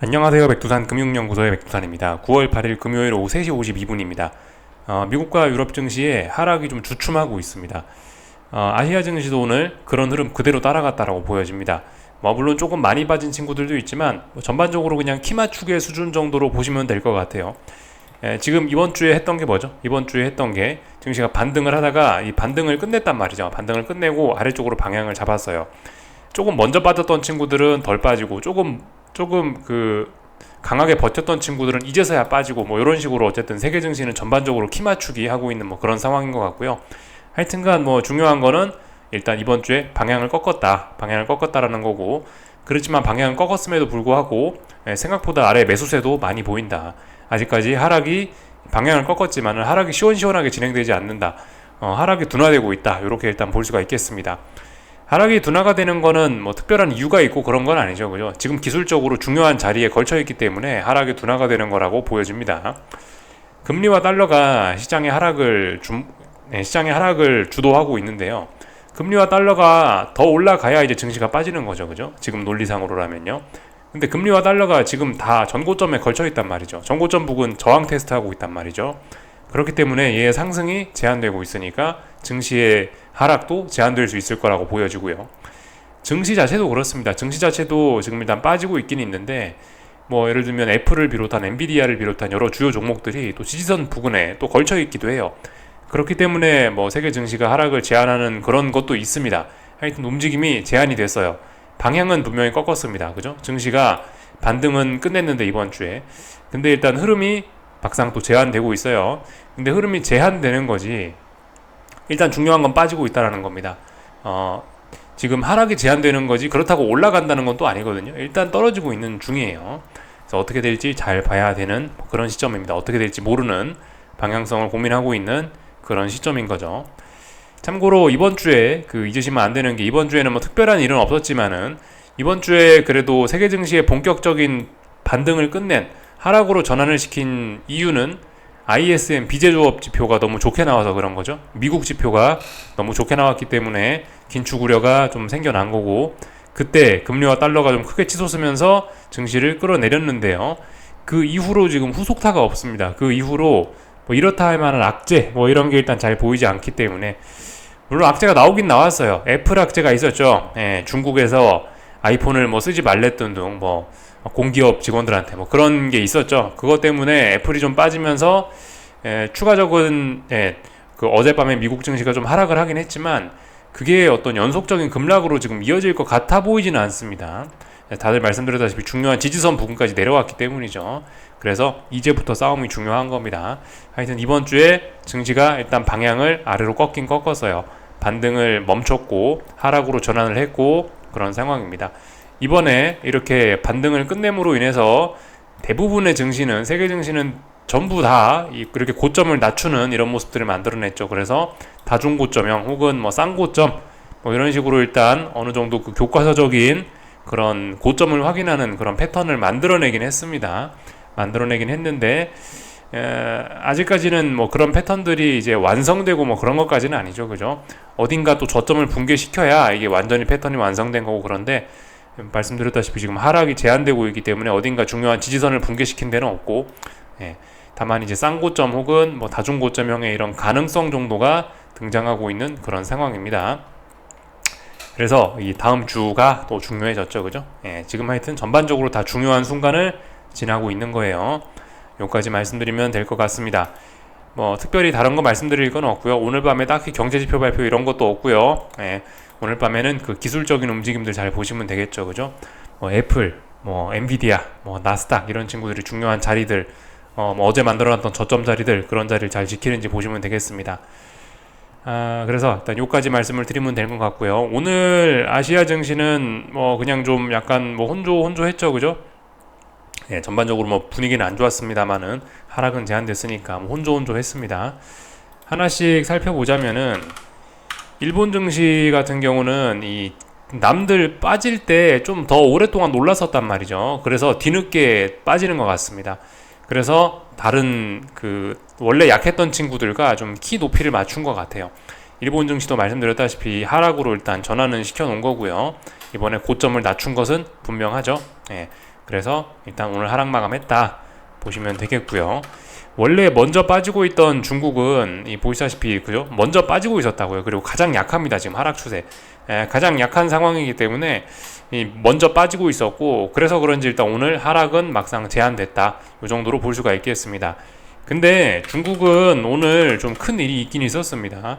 안녕하세요. 백두산 금융연구소의 백두산입니다. 9월 8일 금요일 오후 3시 52분입니다. 미국과 유럽 증시의 하락이 좀 주춤하고 있습니다. 아시아 증시도 오늘 그런 흐름 그대로 따라갔다라고 보여집니다. 물론 조금 많이 빠진 친구들도 있지만 전반적으로 그냥 키 맞추기의 수준 정도로 보시면 될 것 같아요. 지금 이번 주에 했던 게 뭐죠? 이번 주에 했던 게 증시가 반등을 하다가 이 반등을 끝냈단 말이죠. 반등을 끝내고 아래쪽으로 방향을 잡았어요. 조금 먼저 빠졌던 친구들은 덜 빠지고 조금 강하게 버텼던 친구들은 이제서야 빠지고 이런 식으로 어쨌든 세계 증시는 전반적으로 키 맞추기 하고 있는 그런 상황인 것 같고요. 하여튼간 중요한 거는 일단 이번 주에 방향을 꺾었다라는 거고, 그렇지만 방향을 꺾었음에도 불구하고 생각보다 아래 매수세도 많이 보인다. 아직까지 하락이 방향을 꺾었지만 하락이 시원시원하게 진행되지 않는다. 하락이 둔화되고 있다. 이렇게 일단 볼 수가 있겠습니다. 하락이 둔화가 되는 거는 특별한 이유가 있고 그런 건 아니죠, 그죠? 지금 기술적으로 중요한 자리에 걸쳐 있기 때문에 하락이 둔화가 되는 거라고 보여집니다. 금리와 달러가 시장의 하락을 주도하고 있는데요. 금리와 달러가 더 올라가야 이제 증시가 빠지는 거죠, 그죠? 지금 논리상으로라면요. 근데 금리와 달러가 지금 다 전고점에 걸쳐 있단 말이죠. 전고점 부근 저항 테스트하고 있단 말이죠. 그렇기 때문에 얘의 상승이 제한되고 있으니까 증시의 하락도 제한될 수 있을 거라고 보여지고요. 증시 자체도 그렇습니다. 증시 자체도 지금 일단 빠지고 있긴 있는데 예를 들면 애플을 비롯한 엔비디아를 비롯한 여러 주요 종목들이 또 지지선 부근에 또 걸쳐 있기도 해요. 그렇기 때문에 세계 증시가 하락을 제한하는 그런 것도 있습니다. 하여튼 움직임이 제한이 됐어요. 방향은 분명히 꺾었습니다. 그죠? 증시가 반등은 끝냈는데 이번 주에. 근데 일단 흐름이 막상 또 제한되고 있어요. 근데 흐름이 제한되는 거지 일단 중요한 건 빠지고 있다는 겁니다. 지금 하락이 제한되는 거지 그렇다고 올라간다는 건 또 아니거든요. 일단 떨어지고 있는 중이에요. 그래서 어떻게 될지 잘 봐야 되는 그런 시점입니다. 어떻게 될지 모르는 방향성을 고민하고 있는 그런 시점인 거죠. 참고로 이번 주에 잊으시면 안 되는 게, 이번 주에는 특별한 일은 없었지만은 이번 주에 그래도 세계 증시의 본격적인 반등을 끝낸 하락으로 전환을 시킨 이유는 ISM 비제조업 지표가 너무 좋게 나와서 그런 거죠. 미국 지표가 너무 좋게 나왔기 때문에 긴축 우려가 좀 생겨난 거고, 그때 금리와 달러가 좀 크게 치솟으면서 증시를 끌어내렸는데요. 그 이후로 지금 후속타가 없습니다. 그 이후로 이렇다 할 만한 악재 이런 게 일단 잘 보이지 않기 때문에, 물론 악재가 나오긴 나왔어요. 애플 악재가 있었죠. 중국에서 아이폰을 쓰지 말랬던 등 공기업 직원들한테 그런 게 있었죠. 그것 때문에 애플이 좀 빠지면서 추가적인 어젯밤에 미국 증시가 좀 하락을 하긴 했지만 그게 어떤 연속적인 급락으로 지금 이어질 것 같아 보이지는 않습니다. 다들 말씀드렸다시피 중요한 지지선 부근까지 내려왔기 때문이죠. 그래서 이제부터 싸움이 중요한 겁니다. 하여튼 이번 주에 증시가 일단 방향을 아래로 꺾긴 꺾었어요. 반등을 멈췄고 하락으로 전환을 했고 그런 상황입니다. 이번에 이렇게 반등을 끝냄으로 인해서 대부분의 증시는, 세계 증시는 전부 다 그렇게 고점을 낮추는 이런 모습들을 만들어냈죠. 그래서 다중고점형 혹은 쌍고점 이런 식으로 일단 어느 정도 교과서적인 그런 고점을 확인하는 그런 패턴을 만들어내긴 했습니다. 만들어내긴 했는데 아직까지는 그런 패턴들이 이제 완성되고 그런 것까지는 아니죠, 그죠? 어딘가 또 저점을 붕괴시켜야 이게 완전히 패턴이 완성된 거고, 그런데 말씀드렸다시피 지금 하락이 제한되고 있기 때문에 어딘가 중요한 지지선을 붕괴시킨 데는 없고, 다만 이제 쌍고점 혹은 다중고점형의 이런 가능성 정도가 등장하고 있는 그런 상황입니다. 그래서 이 다음 주가 또 중요해졌죠, 그죠? 지금 하여튼 전반적으로 다 중요한 순간을 지나고 있는 거예요. 여기까지 말씀드리면 될 것 같습니다. 특별히 다른 거 말씀드릴 건 없고요. 오늘 밤에 딱히 경제지표 발표 이런 것도 없고요. 오늘 밤에는 기술적인 움직임들 잘 보시면 되겠죠, 그죠? 애플, 엔비디아, 나스닥 이런 친구들이 중요한 자리들, 어제 만들어놨던 저점 자리들, 그런 자리를 잘 지키는지 보시면 되겠습니다. 그래서 일단 여기까지 말씀을 드리면 될 것 같고요. 오늘 아시아 증시는 그냥 좀 약간 혼조했죠, 그죠? 전반적으로 분위기는 안 좋았습니다만은 하락은 제한됐으니까 혼조했습니다. 하나씩 살펴보자면은 일본 증시 같은 경우는 이 남들 빠질 때 좀 더 오랫동안 놀랐었단 말이죠. 그래서 뒤늦게 빠지는 것 같습니다. 그래서 다른 원래 약했던 친구들과 좀 키 높이를 맞춘 것 같아요. 일본 증시도 말씀드렸다시피 하락으로 일단 전환은 시켜놓은 거고요. 이번에 고점을 낮춘 것은 분명하죠. 그래서 일단 오늘 하락 마감했다 보시면 되겠고요. 원래 먼저 빠지고 있던 중국은 보시다시피 그죠? 먼저 빠지고 있었다고요. 그리고 가장 약합니다. 지금 하락 추세. 가장 약한 상황이기 때문에 먼저 빠지고 있었고, 그래서 그런지 일단 오늘 하락은 막상 제한됐다. 이 정도로 볼 수가 있겠습니다. 근데 중국은 오늘 좀 큰 일이 있긴 있었습니다.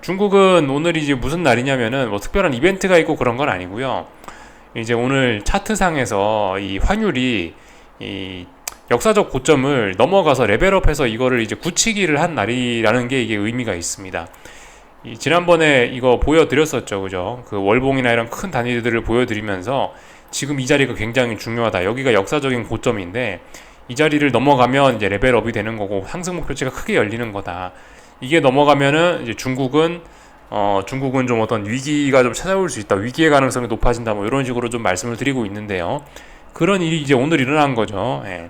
중국은 오늘이 이제 무슨 날이냐면은 뭐 특별한 이벤트가 있고 그런 건 아니고요. 이제 오늘 차트상에서 이 환율이 이 역사적 고점을 넘어가서 레벨업해서 이거를 이제 굳히기를 한 날이라는 게 이게 의미가 있습니다. 지난번에 이거 보여드렸었죠, 그죠? 그 월봉이나 이런 큰 단위들을 보여드리면서 지금 이 자리가 굉장히 중요하다. 여기가 역사적인 고점인데 이 자리를 넘어가면 이제 레벨업이 되는 거고 상승 목표치가 크게 열리는 거다. 이게 넘어가면은 이제 중국은 좀 어떤 위기가 좀 찾아올 수 있다. 위기의 가능성이 높아진다. 뭐 이런 식으로 좀 말씀을 드리고 있는데요. 그런 일이 이제 오늘 일어난 거죠. 예.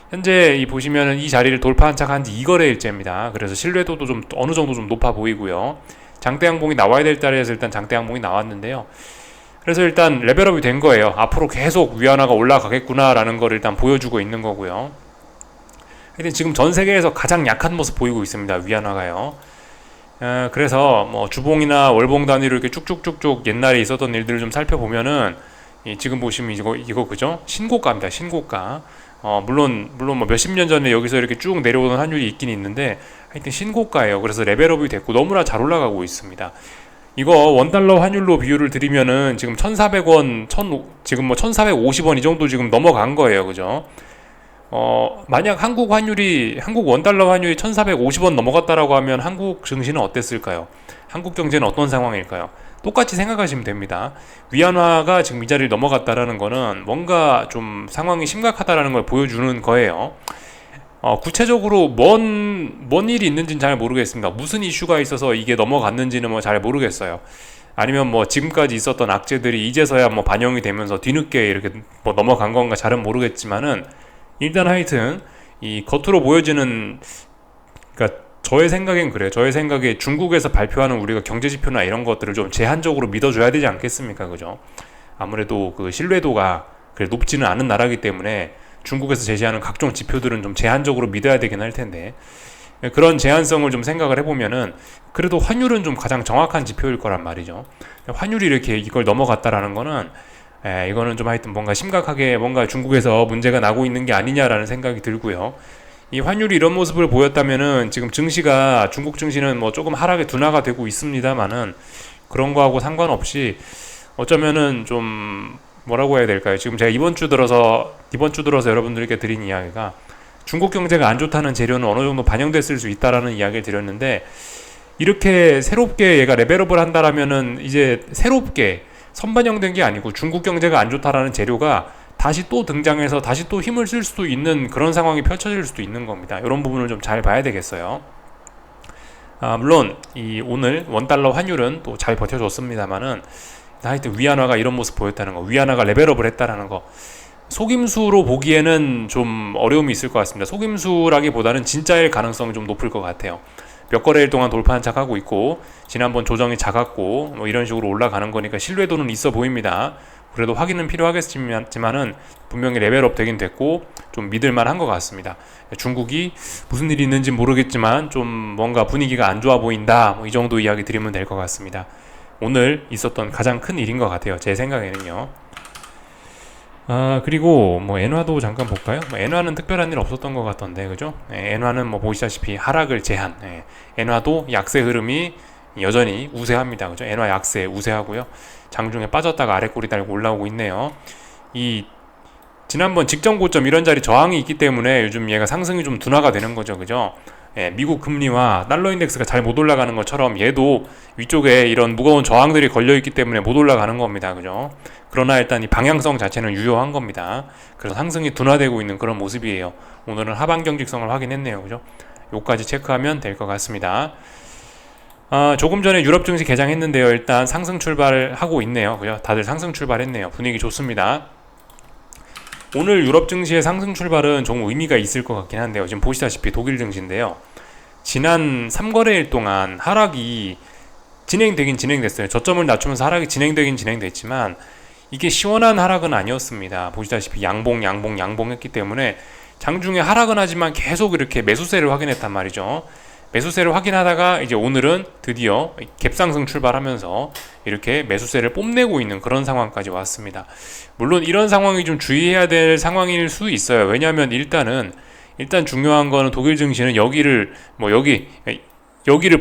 현재 보시면은 이 자리를 돌파한 척 한 지 2거래일째입니다. 그래서 신뢰도도 좀 어느 정도 좀 높아 보이고요. 장대 양봉이 나와야 될 자리에서 일단 장대 양봉이 나왔는데요. 그래서 일단 레벨업이 된 거예요. 앞으로 계속 위안화가 올라가겠구나라는 걸 일단 보여주고 있는 거고요. 하여튼 지금 전 세계에서 가장 약한 모습 보이고 있습니다. 위안화가요. 그래서 뭐 주봉이나 월봉 단위로 이렇게 쭉쭉쭉쭉 옛날에 있었던 일들을 좀 살펴보면은 지금 보시면 이거 그죠? 신고가입니다. 신고가. 물론 뭐 몇십 년 전에 여기서 이렇게 쭉 내려오던 환율이 있긴 있는데 하여튼 신고가예요. 그래서 레벨업이 됐고 너무나 잘 올라가고 있습니다. 이거 원달러 환율로 비율을 드리면은 지금 1,400원, 지금 뭐 1,450원 이 정도 지금 넘어간 거예요. 그죠? 만약 한국 원달러 환율이 1,450원 넘어갔다라고 하면 한국 증시는 어땠을까요? 한국 경제는 어떤 상황일까요? 똑같이 생각하시면 됩니다. 위안화가 지금 이 자리를 넘어갔다라는 거는 뭔가 좀 상황이 심각하다라는 걸 보여주는 거예요. 구체적으로 뭔 일이 있는지는 잘 모르겠습니다. 무슨 이슈가 있어서 이게 넘어갔는지는 뭐 잘 모르겠어요. 아니면 뭐 지금까지 있었던 악재들이 이제서야 뭐 반영이 되면서 뒤늦게 이렇게 뭐 넘어간 건가 잘은 모르겠지만은 일단 하여튼 이 겉으로 보여지는, 그러니까 저의 생각엔 그래요. 저의 생각에 중국에서 발표하는 우리가 경제지표나 이런 것들을 좀 제한적으로 믿어줘야 되지 않겠습니까? 그죠? 아무래도 그 신뢰도가 높지는 않은 나라이기 때문에 중국에서 제시하는 각종 지표들은 좀 제한적으로 믿어야 되긴 할 텐데, 그런 제한성을 좀 생각을 해보면은 그래도 환율은 좀 가장 정확한 지표일 거란 말이죠. 환율이 이렇게 이걸 넘어갔다라는 거는 이거는 좀 하여튼 뭔가 심각하게 뭔가 중국에서 문제가 나고 있는 게 아니냐라는 생각이 들고요. 이 환율이 이런 모습을 보였다면은 지금 증시가, 중국 증시는 뭐 조금 하락에 둔화가 되고 있습니다만은 그런 거하고 상관없이 어쩌면은 좀 뭐라고 해야 될까요? 지금 제가 이번 주 들어서 여러분들께 드린 이야기가 중국 경제가 안 좋다는 재료는 어느 정도 반영됐을 수 있다라는 이야기를 드렸는데, 이렇게 새롭게 얘가 레벨업을 한다라면은 이제 새롭게 선반영된 게 아니고 중국 경제가 안 좋다라는 재료가 다시 또 등장해서 다시 또 힘을 쓸 수도 있는 그런 상황이 펼쳐질 수도 있는 겁니다. 이런 부분을 좀 잘 봐야 되겠어요. 물론 오늘 원달러 환율은 또 잘 버텨줬습니다만은 하여튼 위안화가 이런 모습 보였다는 거, 위안화가 레벨업을 했다라는 거, 속임수로 보기에는 좀 어려움이 있을 것 같습니다. 속임수라기보다는 진짜일 가능성이 좀 높을 것 같아요. 몇 거래일 동안 돌파한 척하고 있고 지난번 조정이 작았고 뭐 이런 식으로 올라가는 거니까 신뢰도는 있어 보입니다. 그래도 확인은 필요하겠지만은 분명히 레벨업 되긴 됐고 좀 믿을만한 것 같습니다. 중국이 무슨 일이 있는지 모르겠지만 좀 뭔가 분위기가 안 좋아 보인다, 뭐 이 정도 이야기 드리면 될 것 같습니다. 오늘 있었던 가장 큰 일인 것 같아요. 제 생각에는요. 그리고 뭐 엔화도 잠깐 볼까요? 엔화는 특별한 일 없었던 것 같던데, 그죠? 엔화는 뭐 보시다시피 하락을 제한. 엔화도 약세 흐름이 여전히 우세합니다. 그죠? 엔화 약세 우세하고요. 장중에 빠졌다가 아래 꼬리 달고 올라오고 있네요. 지난번 직전 고점 이런 자리 저항이 있기 때문에 요즘 얘가 상승이 좀 둔화가 되는 거죠. 그죠? 미국 금리와 달러 인덱스가 잘 못 올라가는 것처럼 얘도 위쪽에 이런 무거운 저항들이 걸려있기 때문에 못 올라가는 겁니다. 그죠? 그러나 일단 이 방향성 자체는 유효한 겁니다. 그래서 상승이 둔화되고 있는 그런 모습이에요. 오늘은 하방 경직성을 확인했네요. 그죠? 요까지 체크하면 될 것 같습니다. 조금 전에 유럽 증시 개장했는데요. 일단 상승 출발하고 있네요. 그죠? 다들 상승 출발했네요. 분위기 좋습니다. 오늘 유럽 증시의 상승 출발은 좀 의미가 있을 것 같긴 한데요. 지금 보시다시피 독일 증시인데요. 지난 3거래일 동안 하락이 진행됐어요. 저점을 낮추면서 하락이 진행됐지만 이게 시원한 하락은 아니었습니다. 보시다시피 양봉했기 때문에 장중에 하락은 하지만 계속 이렇게 매수세를 확인했단 말이죠. 매수세를 확인하다가 이제 오늘은 드디어 갭상승 출발하면서 이렇게 매수세를 뽐내고 있는 그런 상황까지 왔습니다. 물론 이런 상황이 좀 주의해야 될 상황일 수 있어요. 왜냐하면 일단 중요한 거는 독일 증시는 여기를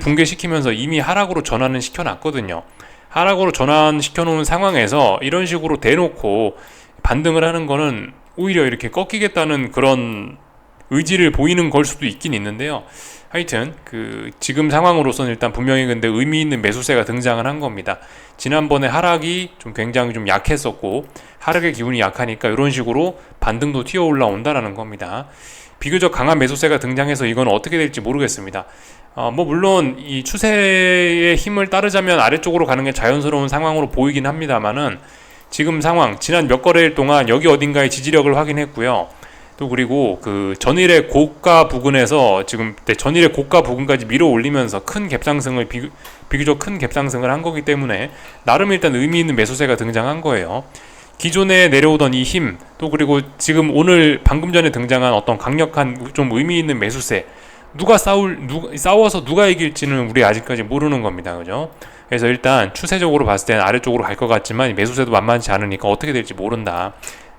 붕괴시키면서 이미 하락으로 전환은 시켜놨거든요. 하락으로 전환시켜 놓은 상황에서 이런 식으로 대놓고 반등을 하는 거는 오히려 이렇게 꺾이겠다는 그런 의지를 보이는 걸 수도 있긴 있는데요. 하여튼 지금 상황으로서는 일단 분명히 근데 의미 있는 매수세가 등장을 한 겁니다. 지난번에 하락이 좀 굉장히 좀 약했었고 하락의 기운이 약하니까 이런 식으로 반등도 튀어 올라온다라는 겁니다. 비교적 강한 매수세가 등장해서 이건 어떻게 될지 모르겠습니다. 물론 이 추세의 힘을 따르자면 아래쪽으로 가는 게 자연스러운 상황으로 보이긴 합니다만은 지금 상황, 지난 몇 거래일 동안 여기 어딘가의 지지력을 확인했고요. 또 그리고 전일의 고가 부근에서 지금 전일의 고가 부근까지 밀어 올리면서 비교적 큰 갭상승을 한 거기 때문에 나름 일단 의미 있는 매수세가 등장한 거예요. 기존에 내려오던 이 힘, 또 그리고 지금 오늘 방금 전에 등장한 어떤 강력한 좀 의미 있는 매수세, 싸워서 누가 이길지는 우리 아직까지 모르는 겁니다. 그죠? 그래서 일단 추세적으로 봤을 때는 아래쪽으로 갈 것 같지만 매수세도 만만치 않으니까 어떻게 될지 모른다.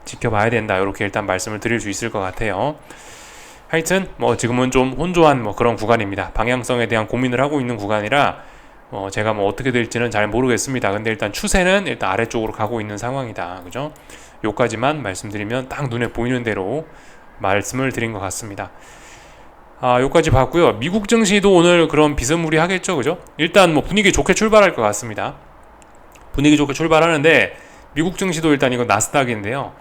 지켜봐야 된다. 이렇게 일단 말씀을 드릴 수 있을 것 같아요. 하여튼 지금은 좀 혼조한 그런 구간입니다. 방향성에 대한 고민을 하고 있는 구간이라 제가 어떻게 될지는 잘 모르겠습니다. 근데 일단 추세는 일단 아래쪽으로 가고 있는 상황이다. 그죠? 요까지만 말씀드리면 딱 눈에 보이는 대로 말씀을 드린 것 같습니다. 요까지 봤고요. 미국 증시도 오늘 그런 비스무리하겠죠. 그죠? 일단 분위기 좋게 출발할 것 같습니다. 분위기 좋게 출발하는데 미국 증시도 일단 이건 나스닥인데요.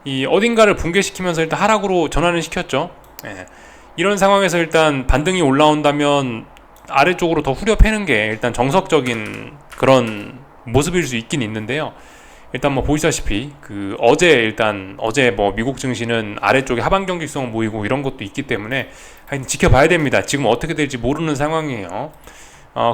이 어딘가를 붕괴시키면서 일단 하락으로 전환을 시켰죠. 예. 이런 상황에서 일단 반등이 올라온다면 아래쪽으로 더 후려 패는 게 일단 정석적인 그런 모습일 수 있긴 있는데요. 일단 보시다시피 어제 미국 증시는 아래쪽에 하방 경직성 모이고 이런 것도 있기 때문에 하여튼 지켜봐야 됩니다. 지금 어떻게 될지 모르는 상황이에요.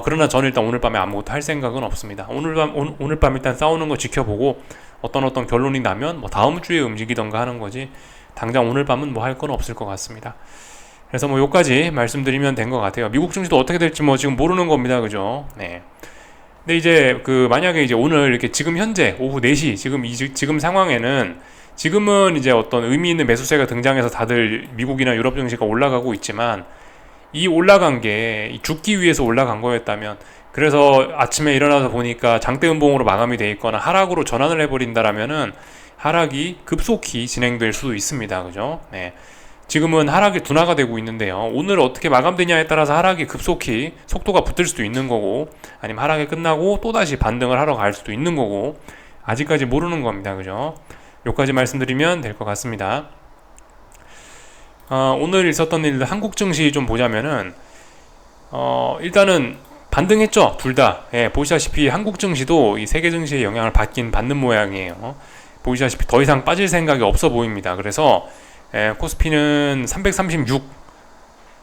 그러나 저는 일단 오늘 밤에 아무것도 할 생각은 없습니다. 오늘 밤 일단 싸우는 거 지켜보고 어떤 결론이 나면 다음 주에 움직이던가 하는 거지 당장 오늘 밤은 할 건 없을 것 같습니다. 그래서 요까지 말씀드리면 된 것 같아요. 미국 증시도 어떻게 될지 지금 모르는 겁니다. 그죠? 네. 근데 이제 만약에 이제 오늘 이렇게 지금 현재 오후 4시 지금 상황에는 지금은 이제 어떤 의미 있는 매수세가 등장해서 다들 미국이나 유럽 증시가 올라가고 있지만 이 올라간 게 죽기 위해서 올라간 거였다면 그래서 아침에 일어나서 보니까 장대 음봉으로 마감이 돼 있거나 하락으로 전환을 해버린다라면은 하락이 급속히 진행될 수도 있습니다. 그죠? 네. 지금은 하락이 둔화가 되고 있는데요. 오늘 어떻게 마감되냐에 따라서 하락이 급속히 속도가 붙을 수도 있는 거고 아니면 하락이 끝나고 또다시 반등을 하러 갈 수도 있는 거고 아직까지 모르는 겁니다. 그죠? 여기까지 말씀드리면 될 것 같습니다. 오늘 있었던 일들 한국 증시 좀 보자면은 일단은 반등했죠. 둘 다. 예, 보시다시피 한국 증시도 이 세계 증시의 영향을 받는 모양이에요. 보시다시피 더 이상 빠질 생각이 없어 보입니다. 그래서 코스피는 336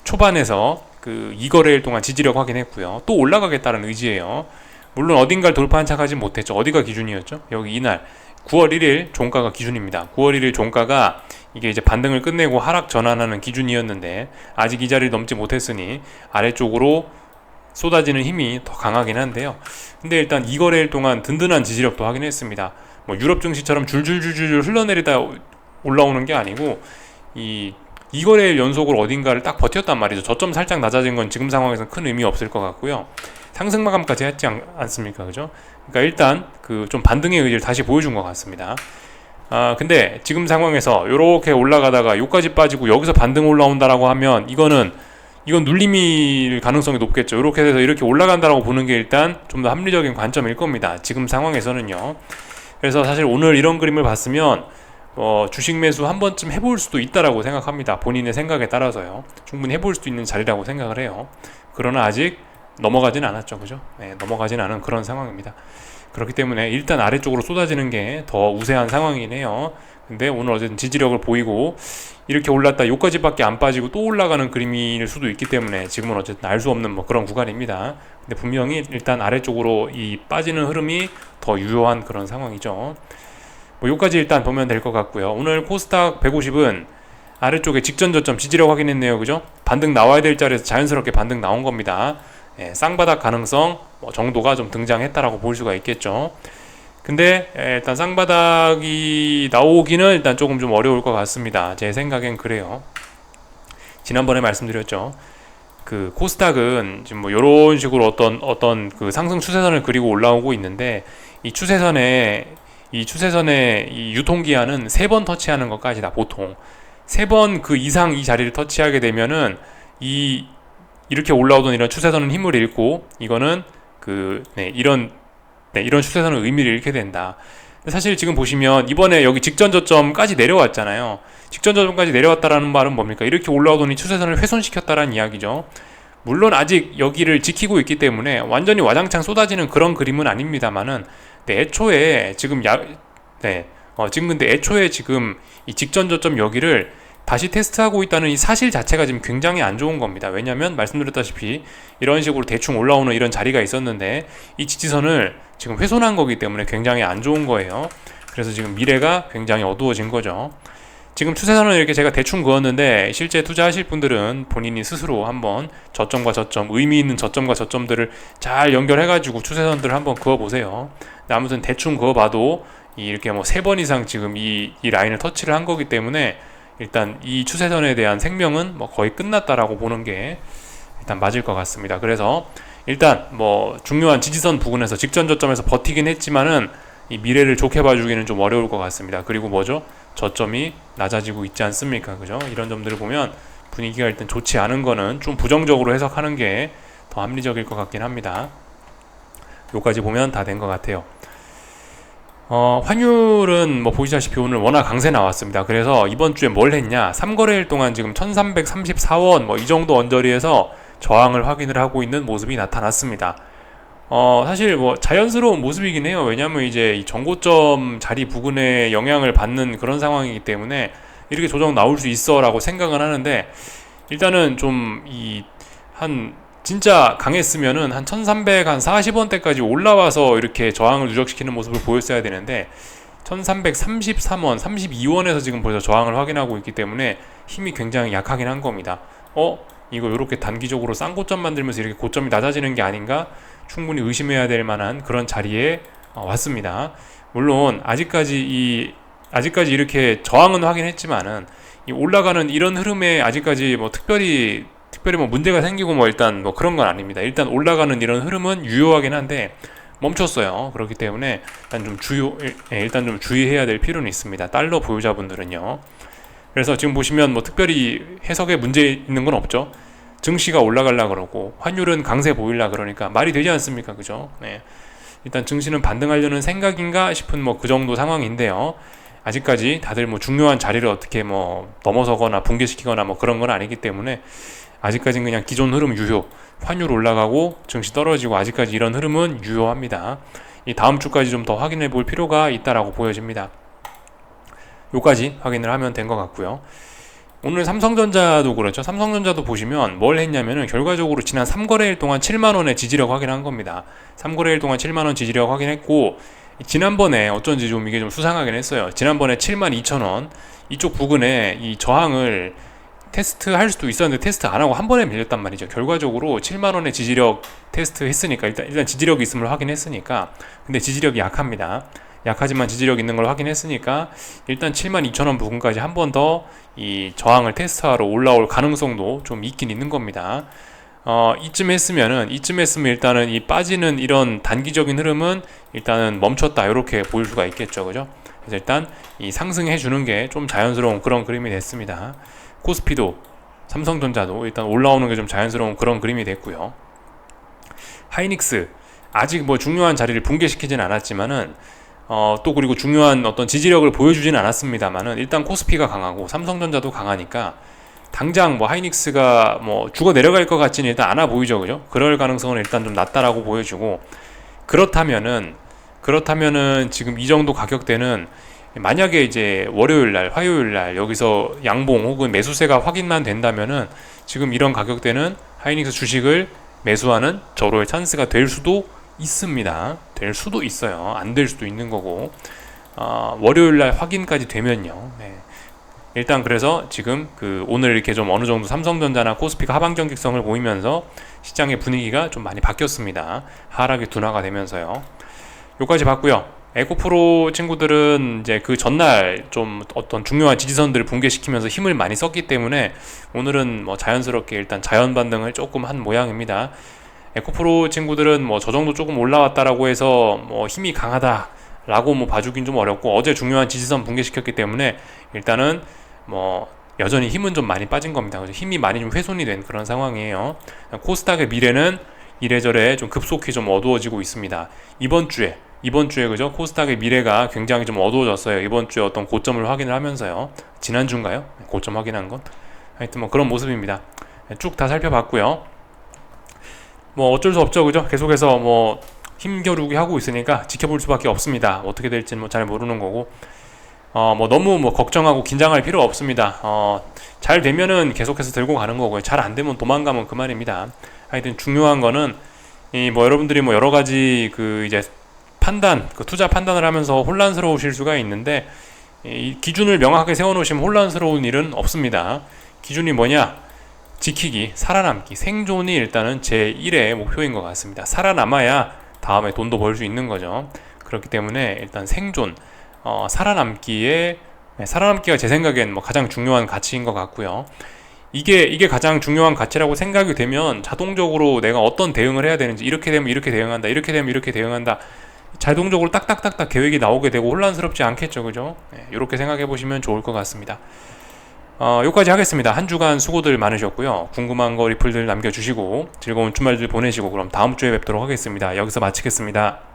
초반에서 2거래일 동안 지지력 확인했고요. 또 올라가겠다는 의지예요. 물론 어딘가를 돌파한 척하지 못했죠. 어디가 기준이었죠? 여기 이날 9월 1일 종가가 기준입니다. 9월 1일 종가가 이게 이제 반등을 끝내고 하락 전환하는 기준이었는데 아직 이 자리를 넘지 못했으니 아래쪽으로 쏟아지는 힘이 더 강하긴 한데요. 근데 일단 2거래일 동안 든든한 지지력도 확인했습니다. 유럽 증시처럼 줄줄줄줄 흘러내리다 올라오는 게 아니고 이 2거래일 연속으로 어딘가를 딱 버텼단 말이죠. 저점 살짝 낮아진 건 지금 상황에서는 큰 의미 없을 것 같고요. 상승 마감까지 했지 않습니까? 그죠? 그러니까 일단 좀 반등의 의지를 다시 보여준 것 같습니다. 근데 지금 상황에서 이렇게 올라가다가 여기까지 빠지고 여기서 반등 올라온다라고 하면 이건 눌림일 가능성이 높겠죠. 이렇게 돼서 이렇게 올라간다라고 보는 게 일단 좀 더 합리적인 관점일 겁니다. 지금 상황에서는요. 그래서 사실 오늘 이런 그림을 봤으면 주식 매수 한 번쯤 해볼 수도 있다라고 생각합니다. 본인의 생각에 따라서요. 충분히 해볼 수도 있는 자리라고 생각을 해요. 그러나 아직 넘어가진 않았죠. 그죠? 네, 넘어가진 않은 그런 상황입니다. 그렇기 때문에 일단 아래쪽으로 쏟아지는 게 더 우세한 상황이네요. 근데 오늘 어쨌든 지지력을 보이고 이렇게 올랐다 여기까지밖에 안 빠지고 또 올라가는 그림일 수도 있기 때문에 지금은 어쨌든 알 수 없는 그런 구간입니다. 근데 분명히 일단 아래쪽으로 이 빠지는 흐름이 더 유효한 그런 상황이죠. 뭐 요까지 일단 보면 될 것 같고요. 오늘 코스닥 150은 아래쪽에 직전 저점 지지력 확인했네요. 그죠? 반등 나와야 될 자리에서 자연스럽게 반등 나온 겁니다. 예, 쌍바닥 가능성 정도가 좀 등장했다라고 볼 수가 있겠죠. 근데 일단 쌍바닥이 나오기는 일단 조금 좀 어려울 것 같습니다. 제 생각엔 그래요. 지난번에 말씀드렸죠. 그 코스닥은 지금 뭐 이런 식으로 어떤 그 상승 추세선을 그리고 올라오고 있는데 이 추세선의 이 유통기한은 3번 터치하는 것까지다. 보통 3번 그 이상 이 자리를 터치하게 되면은 이렇게 올라오던 이런 추세선은 힘을 잃고 이거는 이런 추세선은 의미를 잃게 된다. 사실 지금 보시면 이번에 여기 직전 저점까지 내려왔잖아요. 직전 저점까지 내려왔다라는 말은 뭡니까? 이렇게 올라오더니 추세선을 훼손시켰다라는 이야기죠. 물론 아직 여기를 지키고 있기 때문에 완전히 와장창 쏟아지는 그런 그림은 아닙니다만은 애초에 지금 근데 애초에 지금 이 직전 저점 여기를 다시 테스트하고 있다는 이 사실 자체가 지금 굉장히 안 좋은 겁니다. 왜냐하면 말씀드렸다시피 이런 식으로 대충 올라오는 이런 자리가 있었는데 이 지지선을 지금 훼손한 거기 때문에 굉장히 안 좋은 거예요. 그래서 지금 미래가 굉장히 어두워진 거죠. 지금 추세선을 이렇게 제가 대충 그었는데 실제 투자하실 분들은 본인이 스스로 한번 저점과 저점, 의미 있는 저점과 저점들을 잘 연결해가지고 추세선들을 한번 그어보세요. 아무튼 대충 그어봐도 이렇게 뭐 3번 이상 지금 이 라인을 터치를 한 거기 때문에 일단 이 추세선에 대한 생명은 뭐 거의 끝났다라고 보는 게 일단 맞을 것 같습니다. 그래서 일단 뭐 중요한 지지선 부근에서 직전 저점에서 버티긴 했지만은 이 미래를 좋게 봐주기는 좀 어려울 것 같습니다. 그리고 뭐죠? 저점이 낮아지고 있지 않습니까? 그죠? 이런 점들을 보면 분위기가 일단 좋지 않은 거는 좀 부정적으로 해석하는 게 더 합리적일 것 같긴 합니다. 요까지 보면 다 된 것 같아요. 환율은 뭐 보시다시피 오늘 워낙 강세 나왔습니다. 그래서 이번 주에 뭘 했냐? 3거래일 동안 지금 1334원 뭐 이 정도 언저리에서 저항을 확인을 하고 있는 모습이 나타났습니다. 사실 뭐 자연스러운 모습이긴 해요. 왜냐면 이제 이 전고점 자리 부근에 영향을 받는 그런 상황이기 때문에 이렇게 조정 나올 수 있어 라고 생각은 하는데 일단은 좀 진짜 강했으면은 한 1340원대까지 올라와서 이렇게 저항을 누적시키는 모습을 보였어야 되는데 1333원, 32원에서 지금 벌써 저항을 확인하고 있기 때문에 힘이 굉장히 약하긴 한 겁니다. 이거 이렇게 단기적으로 싼 고점 만들면서 이렇게 고점이 낮아지는 게 아닌가? 충분히 의심해야 될 만한 그런 자리에 왔습니다. 물론 아직까지 이렇게 저항은 확인했지만은 이 올라가는 이런 흐름에 아직까지 뭐 특별히 뭐 문제가 생기고 뭐 일단 뭐 그런 건 아닙니다. 일단 올라가는 이런 흐름은 유효하긴 한데 멈췄어요. 그렇기 때문에 일단 좀 주의해야 될 필요는 있습니다. 달러 보유자분들은요. 그래서 지금 보시면 뭐 특별히 해석에 문제 있는 건 없죠. 증시가 올라가려 그러고 환율은 강세 보이려 그러니까 말이 되지 않습니까? 그죠? 네. 일단 증시는 반등하려는 생각인가 싶은 뭐 그 정도 상황인데요. 아직까지 다들 뭐 중요한 자리를 어떻게 뭐 넘어서거나 붕괴시키거나 뭐 그런 건 아니기 때문에 아직까지는 그냥 기존 흐름 유효. 환율 올라가고 증시 떨어지고 아직까지 이런 흐름은 유효합니다. 이 다음 주까지 좀 더 확인해 볼 필요가 있다라고 보여집니다. 요까지 확인을 하면 된 것 같고요. 오늘 삼성전자도 그렇죠. 삼성전자도 보시면 뭘 했냐면은 결과적으로 지난 3거래일 동안 7만원의 지지력 확인한 겁니다. 3거래일 동안 7만원 지지력 확인했고 지난번에 어쩐지 좀 이게 좀 수상하긴 했어요. 지난번에 72,000원 이쪽 부근에 이 저항을 테스트할 수도 있었는데 테스트 안 하고 한 번에 밀렸단 말이죠. 결과적으로 7만원의 지지력 테스트 했으니까 일단 지지력이 있음을 확인했으니까 근데 지지력이 약합니다. 약하지만 지지력 있는 걸 확인했으니까 일단 72,000원 부근까지 한 번 더 이 저항을 테스트하러 올라올 가능성도 좀 있긴 있는 겁니다. 이쯤 했으면 일단은 이 빠지는 이런 단기적인 흐름은 일단은 멈췄다 이렇게 보일 수가 있겠죠. 그죠? 그래서 일단 이 상승해 주는 게 좀 자연스러운 그런 그림이 됐습니다. 코스피도 삼성전자도 일단 올라오는 게 좀 자연스러운 그런 그림이 됐고요. 하이닉스 아직 뭐 중요한 자리를 붕괴시키진 않았지만은 또 그리고 중요한 어떤 지지력을 보여주진 않았습니다만은 일단 코스피가 강하고 삼성전자도 강하니까 당장 뭐 하이닉스가 뭐 죽어 내려갈 것 같지는 일단 않아 보이죠. 그죠? 그럴 가능성은 일단 좀 낮다라고 보여주고 그렇다면은 지금 이 정도 가격대는 만약에 이제 월요일날 화요일날 여기서 양봉 혹은 매수세가 확인만 된다면은 지금 이런 가격대는 하이닉스 주식을 매수하는 절호의 찬스가 될 수도 있습니다. 될 수도 있어요. 안 될 수도 있는 거고 월요일날 확인까지 되면요. 네. 일단 그래서 지금 오늘 이렇게 좀 어느 정도 삼성전자나 코스피가 하방 경직성을 보이면서 시장의 분위기가 좀 많이 바뀌었습니다. 하락이 둔화가 되면서요. 요까지 봤고요. 에코프로 친구들은 이제 그 전날 좀 어떤 중요한 지지선들을 붕괴시키면서 힘을 많이 썼기 때문에 오늘은 뭐 자연스럽게 일단 자연 반등을 조금 한 모양입니다. 에코프로 친구들은 뭐 저 정도 조금 올라왔다라고 해서 뭐 힘이 강하다 라고 뭐 봐주긴 좀 어렵고, 어제 중요한 지지선 붕괴시켰기 때문에 일단은 뭐 여전히 힘은 좀 많이 빠진 겁니다. 그래서 힘이 많이 좀 훼손이 된 그런 상황이에요. 코스닥의 미래는 이래저래 좀 급속히 좀 어두워지고 있습니다. 이번 주에 그죠? 코스닥의 미래가 굉장히 좀 어두워졌어요. 이번 주에 어떤 고점을 확인을 하면서요. 지난주인가요? 고점 확인한 건? 하여튼 뭐 그런 모습입니다. 쭉 다 살펴봤고요. 뭐 어쩔 수 없죠, 그죠? 계속해서 뭐 힘겨루기 하고 있으니까 지켜볼 수밖에 없습니다. 어떻게 될지는 뭐 잘 모르는 거고, 뭐 너무 뭐 걱정하고 긴장할 필요 없습니다. 잘 되면은 계속해서 들고 가는 거고요. 잘 안 되면 도망가면 그만입니다. 하여튼 중요한 거는 뭐 여러분들이 뭐 여러 가지 이제 판단, 투자 판단을 하면서 혼란스러우실 수가 있는데, 이 기준을 명확하게 세워놓으시면 혼란스러운 일은 없습니다. 기준이 뭐냐? 지키기, 살아남기, 생존이 일단은 제1의 목표인 것 같습니다. 살아남아야 다음에 돈도 벌 수 있는 거죠. 그렇기 때문에 일단 생존, 살아남기가 제 생각엔 뭐 가장 중요한 가치인 것 같고요. 이게 가장 중요한 가치라고 생각이 되면 자동적으로 내가 어떤 대응을 해야 되는지, 이렇게 되면 이렇게 대응한다, 이렇게 되면 이렇게 대응한다, 자동적으로 딱딱딱딱 계획이 나오게 되고 혼란스럽지 않겠죠, 그죠? 네, 이렇게 생각해 보시면 좋을 것 같습니다. 여기까지 하겠습니다. 한 주간 수고들 많으셨고요. 궁금한 거 리플들 남겨주시고 즐거운 주말들 보내시고, 그럼 다음 주에 뵙도록 하겠습니다. 여기서 마치겠습니다.